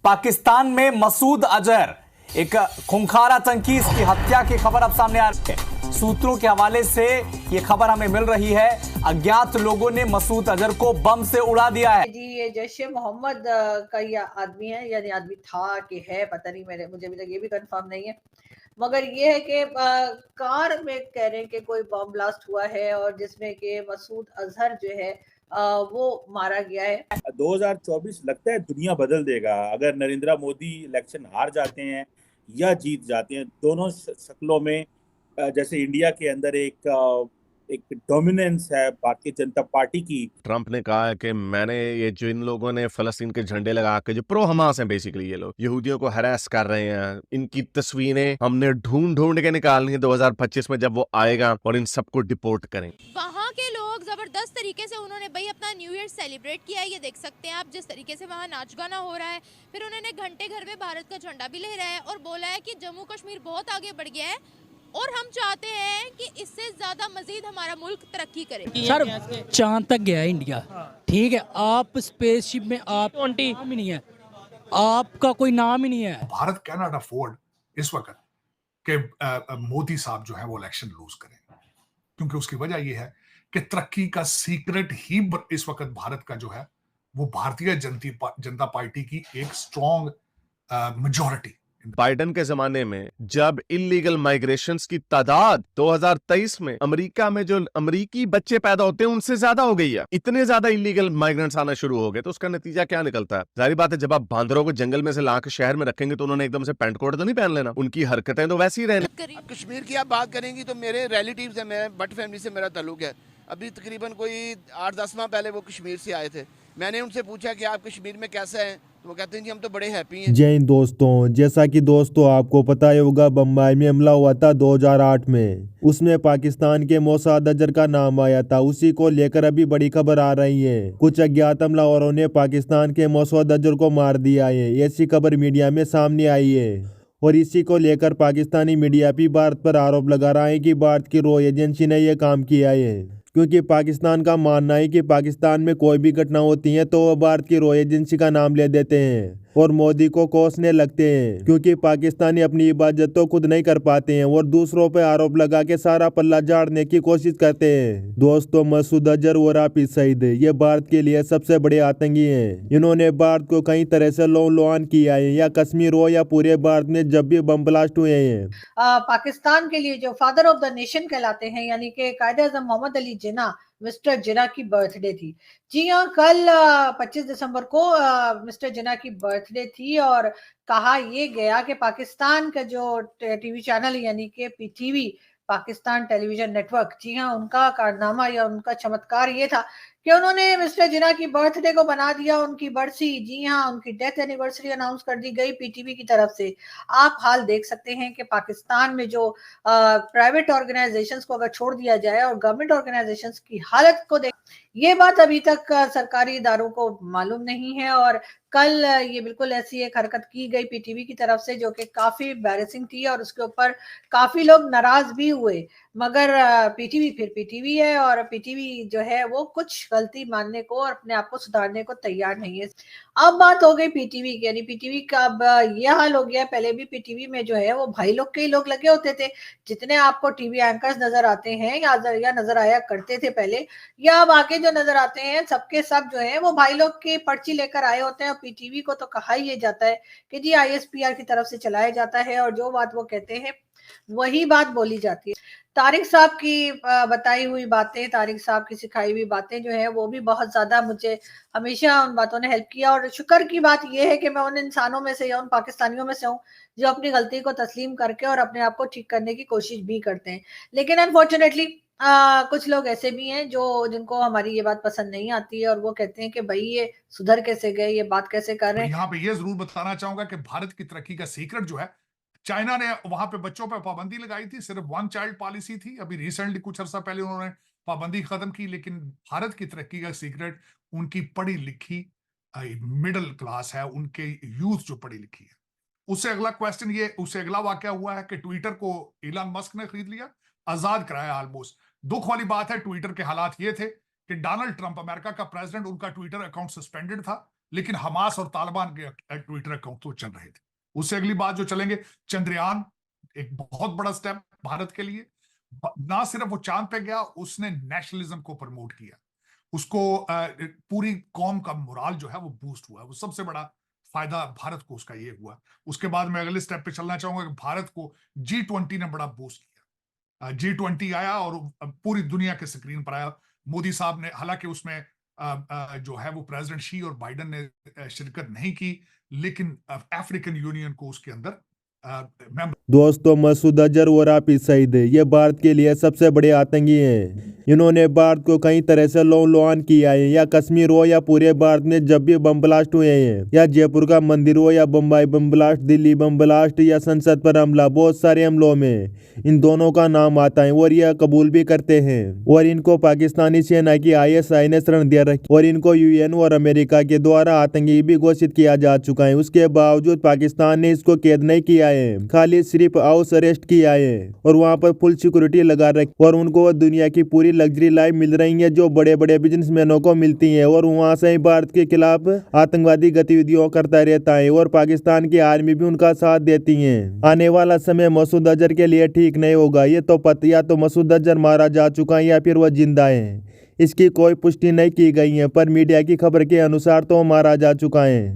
पाकिस्तान में मसूद अजहर, एक खूंखार आतंकी, इसकी हत्या की खबर अब सामने आ रही है। सूत्रों के हवाले से यह खबर हमें मिल रही है, अज्ञात लोगों ने मसूद अजहर को बम से उड़ा दिया है। जी, ये जैश ए मोहम्मद का ये आदमी है, यानी आदमी था कि है पता नहीं, मुझे अभी तक ये भी कंफर्म नहीं है। मगर ये है कि कार में कह रहे हैं कि कोई बम ब्लास्ट हुआ है और जिसमें कि मसूद अजहर जो है वो मारा गया है। 2024 लगता है दुनिया बदल देगा अगर नरेंद्र मोदी इलेक्शन हार जाते हैं या जीत जाते हैं। दोनों शक्लों में जैसे इंडिया के अंदर एक डोमिनेंस है भारतीय जनता पार्टी की। ट्रंप ने कहा है कि मैंने ये जो इन लोगों ने फलस्तीन के झंडे लगा के, जो प्रो हमास हैं बेसिकली, ये लोग यहूदियों को हरास कर रहे हैं, इनकी तस्वीरें हमने ढूंढ ढूंढ के निकालनी है 2025 में जब वो आएगा, और इन सबको डिपोर्ट करें। वहाँ के लोग जबरदस्त तरीके से उन्होंने भाई अपना न्यू ईयर सेलिब्रेट किया है। ये देख सकते हैं आप जिस तरीके से वहाँ नाच गाना हो रहा है। फिर उन्होंने घंटे घर में भारत का झंडा भी लहराया है और बोला है कि जम्मू कश्मीर बहुत आगे बढ़ गया है और हम चाहते हैं कि इससे ज्यादा मजीद हमारा मुल्क तरक्की करे। सर चांद तक गया है इंडिया, ठीक है, आप स्पेसशिप में आप नाम ही नहीं है, आपका कोई नाम ही नहीं है। भारत कैन नॉट अफोर्ड इस वक्त कि मोदी साहब जो है वो इलेक्शन लूज करें, क्योंकि उसकी वजह यह है कि तरक्की का सीक्रेट ही इस वक्त भारत का जो है वो भारतीय जनता पार्टी की एक स्ट्रॉन्ग मेजॉरिटी। बाइडेन के जमाने में जब इलीगल माइग्रेशंस की तादाद 2023 में अमेरिका में जो अमेरिकी बच्चे पैदा होते हैं उनसे ज्यादा हो गई है, इतने ज्यादा इलीगल माइग्रेंट्स आना शुरू हो गए, तो उसका नतीजा क्या निकलता है? जाहिर बात है, जब आप बांदरों को जंगल में से लाकर शहर में रखेंगे तो उन्होंने एकदम से पैंट कोट तो नहीं पहन लेना, उनकी हरकतें तो वैसी ही रहनी। कश्मीर की आप बात करेंगे तो मेरे रिलेटिव्स है, मेरे भट्ट फैमिली से मेरा ताल्लुक है। अभी तकरीबन कोई 8-10 माह पहले वो कश्मीर से आए थे। मैंने उनसे पूछा कि आप कश्मीर में कैसे हैं, तो वो कहते हैं जी हम तो बड़े हैप्पी हैं। जय हिंद दोस्तों, जैसा कि दोस्तों आपको पता ही होगा, बम्बई में हमला हुआ था 2008 में, उसमें पाकिस्तान के मसूद अजहर का नाम आया था। उसी को लेकर अभी बड़ी खबर आ रही है, कुछ अज्ञात हमलावरों ने पाकिस्तान के मसूद अजहर को मार दिया है, ऐसी खबर मीडिया में सामने आई है। और इसी को लेकर पाकिस्तानी मीडिया भी भारत पर आरोप लगा रहा है कि भारत की रॉ एजेंसी ने यह काम किया है, क्योंकि पाकिस्तान का मानना है कि पाकिस्तान में कोई भी घटना होती है तो वह भारत की रॉ एजेंसी का नाम ले देते हैं और मोदी को कोसने लगते हैं, क्योंकि पाकिस्तानी अपनी इबादत तो खुद नहीं कर पाते हैं और दूसरों पर आरोप लगा के सारा पल्ला झाड़ने की कोशिश करते हैं। दोस्तों, मसूद अजहर और हाफिज सईद ये भारत के लिए सबसे बड़े आतंकी हैं। इन्होंने भारत को कई तरह से लौन किया है, या कश्मीर हो या पूरे भारत में जब भी बम ब्लास्ट हुए हैं। पाकिस्तान के लिए जो फादर ऑफ द नेशन कहलाते हैं, यानी कि कायद-ए-आज़म मोहम्मद अली जिन्ना, मिस्टर जिन्ना की बर्थडे थी। जी हाँ, कल 25 दिसंबर को मिस्टर जिन्ना की बर्थडे थी और कहा ये गया कि पाकिस्तान का जो टीवी चैनल यानी कि पीटीवी, पाकिस्तान टेलीविजन नेटवर्क, जी हाँ, उनका कारनामा या उनका चमत्कार ये था कि उन्होंने मिस्टर जिन्ना की बर्थडे को बना दिया उनकी बरसी। जी हाँ, उनकी डेथ एनिवर्सरी अनाउंस कर दी गई पीटीवी की तरफ से। आप हाल देख सकते हैं कि पाकिस्तान में जो प्राइवेट ऑर्गेनाइजेशंस को अगर छोड़ दिया जाए और गवर्नमेंट ऑर्गेनाइजेशंस की हालत को देख, ये बात अभी तक सरकारी इदारों को मालूम नहीं है। और कल ये बिल्कुल ऐसी एक हरकत की गई पीटीवी की तरफ से जो कि काफी एम्बैरेसिंग थी और उसके ऊपर काफी लोग नाराज भी हुए। मगर पीटीवी फिर पीटीवी है और पीटीवी जो है वो कुछ गलती मानने को और अपने आप को सुधारने को तैयार नहीं है। अब बात हो गई पीटीवी की, यानी पीटीवी का अब यह हाल हो गया। पहले भी पीटीवी में जो है वो भाई लोग के ही लोग लगे होते थे, जितने आपको टीवी एंकर्स नजर आते हैं या नजर आया करते थे पहले, या अब आगे जो नजर आते हैं सबके सब जो है वो भाई लोग की पर्ची लेकर आए होते हैं। और पीटीवी को तो कहा ही ये जाता है कि जी आईएसपीआर की तरफ से चलाया जाता है और जो बात वो कहते हैं वही बात बोली जाती है। तारिक साहब की बताई हुई बातें, तारिक साहब की सिखाई हुई बातें जो है वो भी बहुत ज्यादा मुझे हमेशा उन बातों ने हेल्प किया। और शुक्र की बात यह है कि मैं उन इंसानों में से या उन पाकिस्तानियों में से हूँ जो अपनी गलती को तस्लीम करके और अपने आप को ठीक करने की कोशिश भी करते हैं। लेकिन अनफॉर्चुनेटली कुछ लोग ऐसे भी हैं जिनको हमारी ये बात पसंद नहीं आती है और वो कहते हैं कि भाई ये सुधर कैसे गए, ये बात कैसे कर रहे हैं। यहाँ पे ये जरूर बताना चाहूंगा कि भारत की तरक्की का सीक्रेट जो है, चाइना ने वहां पे बच्चों पे पाबंदी लगाई थी, सिर्फ 1 चाइल्ड पॉलिसी थी। अभी रिसेंटली कुछ अर्सा पहले उन्होंने पाबंदी खत्म की। लेकिन भारत की तरक्की का सीक्रेट उनकी पढ़ी लिखी मिडिल क्लास है, उनके यूथ जो पढ़ी लिखी है। उससे अगला वाकया हुआ है कि ट्विटर को इलॉन मस्क ने खरीद लिया, आजाद कराया ऑलमोस्ट। दुख वाली बात है, ट्विटर के हालात ये थे कि डोनाल्ड ट्रंप, अमेरिका का प्रेसिडेंट, उनका ट्विटर अकाउंट सस्पेंडेड था लेकिन हमास और तालिबान के ट्विटर अकाउंट तो चल रहे थे। उससे अगली बात जो चलेंगे, चंद्रयान एक बहुत बड़ा स्टेप भारत के लिए। ना सिर्फ वो चांद पे गया, उसने नेशनलिज्म को प्रमोट किया, उसको पूरी कौम का मोराल जो है वो बूस्ट हुआ। वो सबसे बड़ा फायदा भारत को उसका ये हुआ। उसके बाद मैं अगले स्टेप पे चलना चाहूंगा कि भारत को G20 ने बड़ा बूस्ट किया। G20 आया और पूरी दुनिया के स्क्रीन पर आया। मोदी साहब ने, हालांकि उसमें जो है वो प्रेसिडेंट शी और बाइडेन ने शिरकत नहीं की, लेकिन अफ्रीकन यूनियन को उसके अंदर दोस्तों, मसूद अजहर और हाफिज सईद ये भारत के लिए सबसे बड़े आतंकी हैं। इन्होंने भारत को कई तरह से लौन किया है, या कश्मीर हो या पूरे भारत में जब भी बम ब्लास्ट हुए हैं, या जयपुर का मंदिर हो या Bombay bomb blast, Delhi bomb blast या संसद पर हमला, बहुत सारे हमलों में इन दोनों का नाम आता है और यह कबूल भी करते हैं। और इनको पाकिस्तानी सेना की ISI ने शरण दे रखी और इनको UN और अमेरिका के द्वारा आतंकी भी घोषित किया जा चुका है। उसके बावजूद पाकिस्तान ने इसको कैद नहीं किया है, खाली सिर्फ हाउस अरेस्ट किया है और वहाँ पर फुल सिक्योरिटी लगा रखी और उनको दुनिया की पूरी लग्जरी लाइफ मिल रही है जो बड़े बड़े बिजनेसमैनों को मिलती है। और वहाँ से ही भारत के खिलाफ आतंकवादी गतिविधियों करता रहता है और पाकिस्तान की आर्मी भी उनका साथ देती है। आने वाला समय मसूद अजहर के लिए ठीक नहीं होगा। ये तो पता, या तो मसूद अजहर मारा जा चुका है या फिर वह जिंदा है। इसकी कोई पुष्टि नहीं की गई है, पर मीडिया की खबर के अनुसार तो मारा जा चुका है।